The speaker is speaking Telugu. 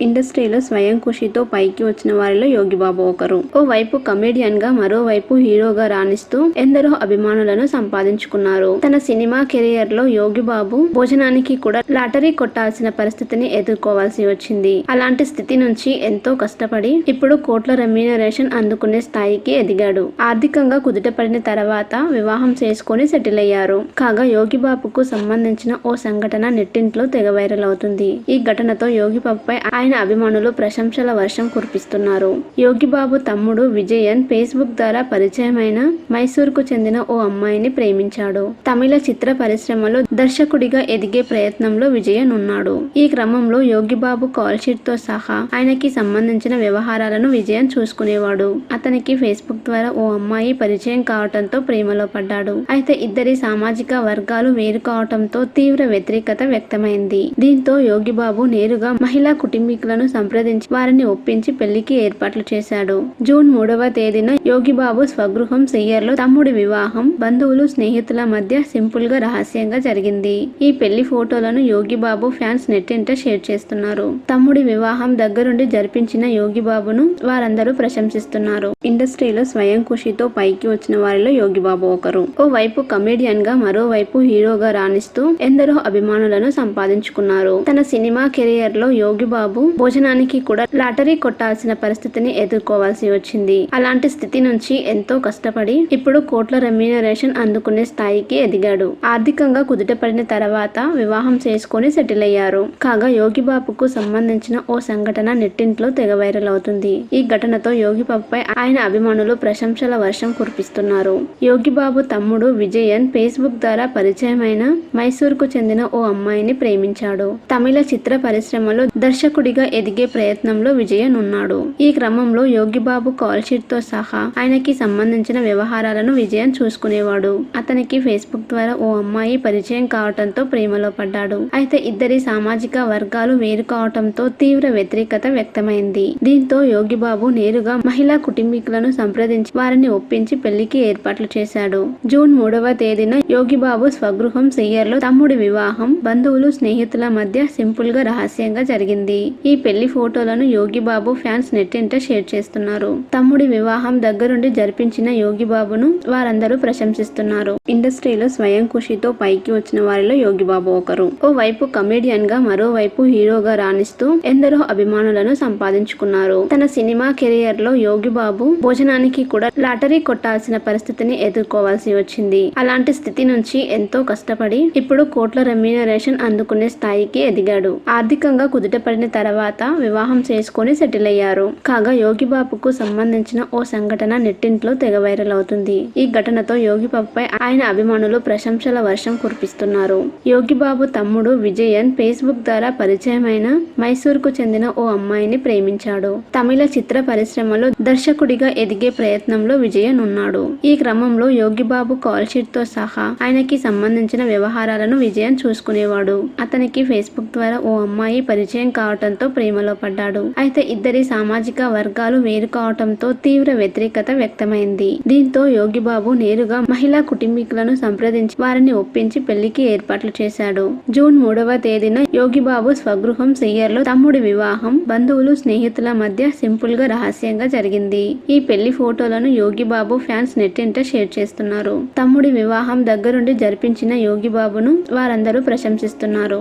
ఇండస్ట్రీలో స్వయం కృషితో పైకి వచ్చిన వారిలో యోగిబాబు ఒకరు. ఓ వైపు కమెడియన్ గా, మరోవైపు హీరోగా రాణిస్తూ ఎందరో అభిమానులను సంపాదించుకున్నారు. తన సినిమా కెరియర్ లో యోగిబాబు భోజనానికి కూడా లాటరీ కొట్టాల్సిన పరిస్థితిని ఎదుర్కోవాల్సి వచ్చింది. అలాంటి స్థితి నుంచి ఎంతో కష్టపడి ఇప్పుడు కోట్ల రెమ్యూనరేషన్ అందుకునే స్థాయికి ఎదిగాడు. ఆర్థికంగా కుదుటపడిన తర్వాత వివాహం చేసుకుని సెటిల్ అయ్యారు. కాగా యోగిబాబుకు సంబంధించిన ఓ సంఘటన నెట్టింట్లో తెగ వైరల్ అవుతుంది. ఈ ఘటనతో యోగిబాబుపై ఆయన అభిమానులు ప్రశంసల వర్షం కురిపిస్తున్నారు. యోగిబాబు తమ్ముడు విజయన్ ఫేస్బుక్ ద్వారా పరిచయమైన మైసూరుకు చెందిన ఓ అమ్మాయిని ప్రేమించాడు. తమిళ చిత్ర పరిశ్రమలో దర్శకుడిగా ఎదిగే ప్రయత్నంలో విజయన్ ఉన్నాడు. ఈ క్రమంలో యోగిబాబు కాల్ షీట్ తో సహా ఆయనకి సంబంధించిన వ్యవహారాలను విజయన్ చూసుకునేవాడు. అతనికి ఫేస్బుక్ ద్వారా ఓ అమ్మాయి పరిచయం కావటంతో ప్రేమలో పడ్డాడు. అయితే ఇద్దరి సామాజిక వర్గాలు వేరు కావటంతో తీవ్ర వ్యతిరేకత వ్యక్తమైంది. దీంతో యోగిబాబు నేరుగా మహిళా కుటుంబీకులను సంప్రదించి వారిని ఒప్పించి పెళ్లికి ఏర్పాట్లు చేశాడు. జూన్ 3వ తేదీన యోగిబాబు స్వగృహం సెయ్యర్లో తమ్ముడి వివాహం బంధువులు స్నేహితుల మధ్య సింపుల్ గా రహస్యంగా జరిగింది. ఈ పెళ్లి ఫోటోలను యోగిబాబు ఫ్యాన్స్ నెట్టింట షేర్ చేస్తున్నారు. తమ్ముడి వివాహం దగ్గరుండి జరిపించిన యోగిబాబును వారందరూ ప్రశంసిస్తున్నారు. ఇండస్ట్రీలో స్వయం కృషితో పైకి వచ్చిన వారిలో యోగిబాబు ఒకరు. ఓ వైపు కమెడియన్ గా, మరోవైపు హీరోగా రాణిస్తూ ఎందరో అభిమానులను సంపాదించుకున్నారు. తన సినిమా కెరియర్ లో యోగిబాబు భోజనానికి కూడా లాటరీ కొట్టాల్సిన పరిస్థితిని ఎదుర్కోవాల్సి వచ్చింది. అలాంటి స్థితి నుంచి ఎంతో కష్టపడి ఇప్పుడు కోట్ల రెమ్యూనరేషన్ అందుకునే స్థాయికి ఎదిగాడు. ఆర్థికంగా కుదుటపడిన తర్వాత వివాహం చేసుకుని సెటిల్ అయ్యారు. కాగా యోగిబాబుకు సంబంధించిన ఓ సంఘటన నెట్టింట్లో తెగ వైరల్ అవుతుంది. ఈ ఘటనతో యోగిబాబుపై ఆయన అభిమానులు ప్రశంసల వర్షం కురిపిస్తున్నారు. యోగిబాబు తమ్ముడు విజయన్ ఫేస్బుక్ ద్వారా పరిచయమైన మైసూరుకు చెందిన ఓ అమ్మాయిని ప్రేమించాడు. తమిళ చిత్ర పరిశ్రమలో దర్శకుడిగా ఎదిగే ప్రయత్నంలో విజయన్ ఉన్నాడు. ఈ క్రమంలో యోగిబాబు కాల్ షీట్ తో సహా ఆయనకి సంబంధించిన వ్యవహారాలను విజయన్ చూసుకునేవాడు. అతనికి ఫేస్బుక్ ద్వారా ఓ అమ్మాయి పరిచయం కావటంతో ప్రేమలో పడ్డాడు. అయితే ఇద్దరి సామాజిక వర్గాలు వేరు కావటంతో తీవ్ర వ్యతిరేకత వ్యక్తమైంది. దీంతో యోగిబాబు నేరుగా మహిళా కుటుంబీకులను సంప్రదించి వారిని ఒప్పించి పెళ్లికి ఏర్పాట్లు చేశాడు. జూన్ 3వ తేదీన యోగిబాబు స్వగృహం సెయ్యర్లో తమ్ముడి వివాహం బంధువులు స్నేహితుల మధ్య సింపుల్ గా రహస్యంగా జరిగింది. ఈ పెళ్లి ఫోటోలను యోగిబాబు ఫ్యాన్స్ నెట్టింట షేర్ చేస్తున్నారు. తమ్ముడి వివాహం దగ్గరుండి జరిపించిన యోగిబాబును వారందరూ ప్రశంసిస్తున్నారు. ఇండస్ట్రీలో స్వయం కృషితో పైకి వచ్చిన వారిలో యోగిబాబు ఒకరు. ఓ వైపు కమెడియన్ గా, మరోవైపు హీరోగా రాణిస్తూ ఎందరో అభిమానులను సంపాదించుకున్నారు. తన సినిమా కెరియర్ లో యోగిబాబు భోజనానికి కూడా లాటరీ కొట్టాల్సిన పరిస్థితిని ఎదుర్కోవాల్సి వచ్చింది. అలాంటి స్థితి నుంచి ఎంతో కష్టపడి ఇప్పుడు కోట్ల రెమ్యూనరేషన్ అందుకునే స్థాయికి ఎదిగాడు. ఆర్థికంగా కుదుటపడిన తర్వాత వివాహం చేసుకుని సెటిల్ అయ్యారు. కాగా యోగిబాబుకు సంబంధించిన ఓ సంఘటన నెట్టింట్లో తెగ వైరల్ అవుతుంది. ఈ ఘటనతో యోగిబాబుపై ఆయన అభిమానులు ప్రశంసల వర్షం కురిపిస్తున్నారు. యోగిబాబు తమ్ముడు విజయన్ ఫేస్బుక్ ద్వారా పరిచయమైన మైసూరుకు చెందిన ఓ అమ్మాయిని ప్రేమించాడు. తమిళ చిత్ర పరిశ్రమలో దర్శకుడిగా ఎదిగే ప్రయత్నంలో విజయన్ ఉన్నాడు. ఈ క్రమంలో యోగిబాబు కాల్ షీట్ తో సహా ఆయనకి సంబంధించిన వ్యవహారాలను విజయన్ చూసుకునేవాడు. అతనికి ఫేస్బుక్ ద్వారా ఓ అమ్మాయి పరిచయం కావటంతో ప్రేమలో పడ్డాడు. అయితే ఇద్దరి సామాజిక వర్గాలు వేరు కావటంతో తీవ్ర వ్యతిరేకత వ్యక్తమైంది. దీంతో యోగిబాబు నేరుగా మహిళా కుటుంబీకులను సంప్రదించి వారిని ఒప్పించి పెళ్లికి ఏర్పాట్లు చేశాడు. జూన్ 3వ తేదీన యోగిబాబు స్వగృహం సెయ్యర్లో తమ్ముడి వివాహం బంధువులు స్నేహితుల మధ్య సింపుల్ గా రహస్యంగా జరిగింది. ఈ పెళ్లి ఫోటోలను యోగిబాబు ఫ్యాన్స్ నెట్టింట షేర్ చేస్తున్నారు. తమ్ముడి వివాహం దగ్గరుండి జరిపించిన యోగిబాబును వారందరూ ప్రశంసిస్తున్నారు.